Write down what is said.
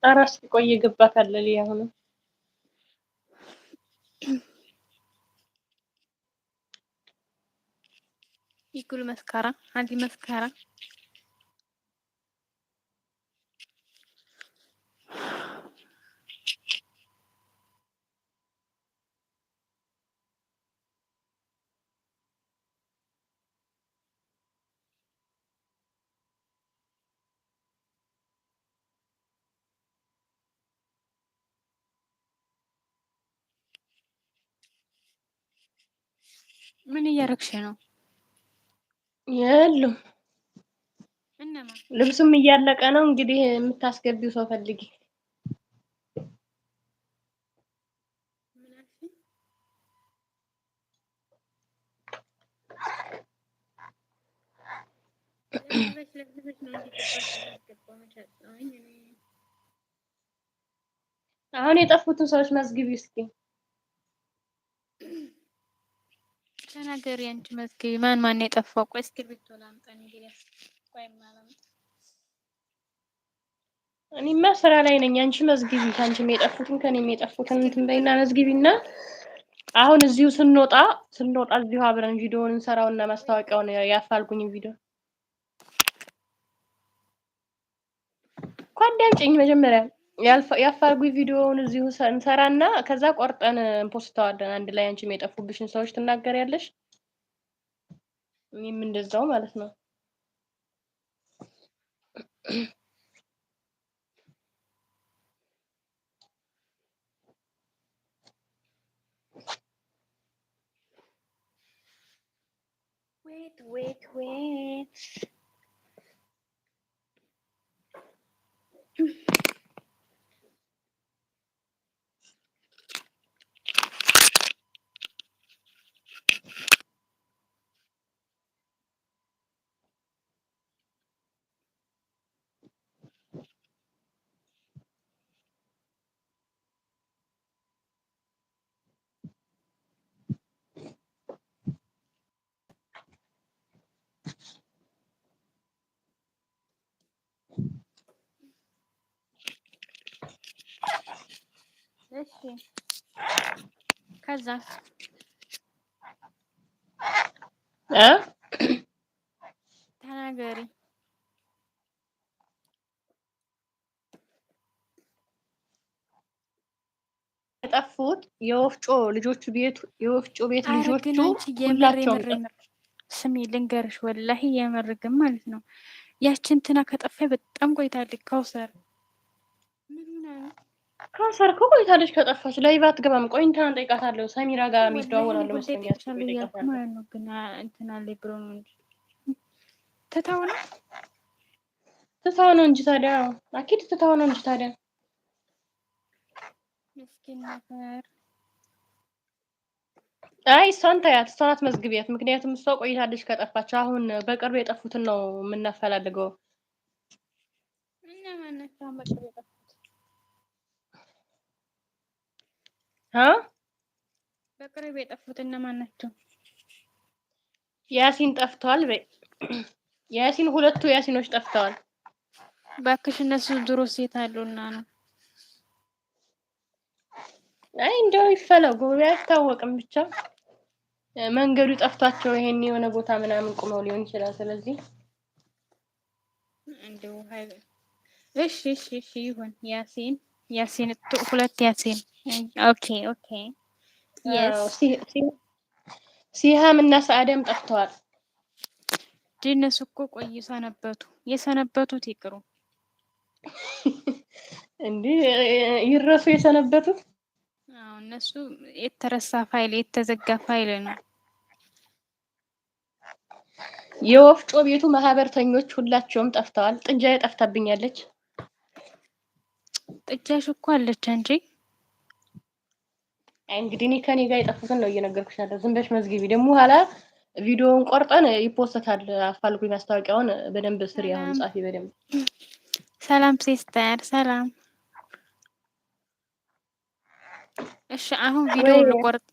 አራስ ቆይ እየገባ ካለ አሁን يقول مسكرة عندي مسكرة ምን እያረግሽ ነው? የለም እነማ ልብሱም እያለቀ ነው። እንግዲህ የምታስገቢው ሰው ፈልጊ። ምን አልሽኝ? ለብሰሽ ነው እንጂ ገባሽ አላስገባም ቻልኩኝ እኔ አሁን የጠፉትን ሰዎች መዝግቢ እስኪ። ተናገሪ አንቺ መዝግቢ። ማን ማን የጠፋው? ቆይ እስክሪብቶ ላምጣ እንግዲህ ቆይ ማላምጣ እኔማ ስራ ላይ ነኝ። አንቺ መዝግቢ። አንቺም የጠፉትን ከኔም የጠፉትን እንትን እስክሪብቶ በይና ላምጣ መዝግቢና አሁን እዚሁ ስንወጣ እዚሁ አብረን ቪዲዮውን እንሰራውና ወይ ቆይ ማስታወቂያውን ያፋልጉኝ ቪዲዮ እንኳን ዳምጪኝ መጀመሪያ ያፋልጉኝ ቪዲዮውን እዚሁ እንሰራና ከዛ ቆርጠን እንፖስተዋለን አንድ ላይ። አንቺም የጠፉብሽን ሰዎች ትናገሪያለሽ፣ እኔም እንደዛው ማለት ነው። ዌት እሺ ከዛ ተናገሪ። የጠፉት የወፍጮ ቤት አረ ልጆቹ ግን አንቺ ሁላቸውም ስሚ ልንገርሽ፣ ወላሂ የምር ግን ማለት ነው ያችን እንትና ከጠፋኝ በጣም ቆይታለች። ካውሰር ምን ሆነ ነው? ካውሰር እኮ ቆይታለች ከጠፋች። ላይቭ አትገባም። ቆይ እንትና ጠይቃታለሁ። ሰሚራ ጋር ወላሂ እኔ የሚደዋወላሉ ጉዳይ መስለኛል። እስኪ ቆይ ጠይቅሻለሁ እያልኩ ጠይቃታለሁ። ማለት ነው። ግን እንትና ላይ ብሎ ነው እንጂ ትታው ነው ትታው ነው እንጂ ታዲያ አኪድ ትታው ነው እንጂ ታዲያ። ምስኪን ነበር። አይ እሷን ታያት፣ እሷን አትመዝግቢያት። ምክንያቱም እሷ ቆይታለች ከጠፋች። አሁን በቅርብ የጠፉትን ነው የምናፈላልገው። እና ማናቸው በቅርብ የጠፉት? በቅርብ የጠፉት እነማን ናቸው? ያሲን ጠፍቷል። ያሲን ሁለቱ ያሲኖች ጠፍተዋል። ባክሽ እነሱ ድሮ ሴት አሉና ነው። አይ እንደው ይፈለጉ አይታወቅም። ብቻ መንገዱ ጠፍቷቸው ይሄን የሆነ ቦታ ምናምን ቁመው ሊሆን ይችላል። ስለዚህ እንደው እሺ ይሁን። ያሲን ሁለት ያሲን። ኦኬ የስ ሲሃም እና ሰአደም ጠፍተዋል። እነሱ እኮ ቆይ የሰነበቱት ይቅሩ እንዴ ይረሱ የሰነበቱት። አዎ እነሱ የተረሳ ፋይል የተዘጋ ፋይል ነው። የወፍጮ ቤቱ ማህበርተኞች ሁላቸውም ጠፍተዋል። ጥንጃዬ ጠፍታብኛለች። ጥጃሽ እኮ አለች እንጂ እንግዲህ እኔ ከኔ ጋር የጠፉትን ነው እየነገርኩሽ ያለው። ዝም ብለሽ መዝግቢ። ደግሞ ኋላ ቪዲዮውን ቆርጠን ይፖስታል። አፋልጉኝ ማስታወቂያውን በደንብ ስሪ። አሁን ጻፊ በደንብ። ሰላም ሲስተር ሰላም። እሺ አሁን ቪዲዮውን ልቆርጥ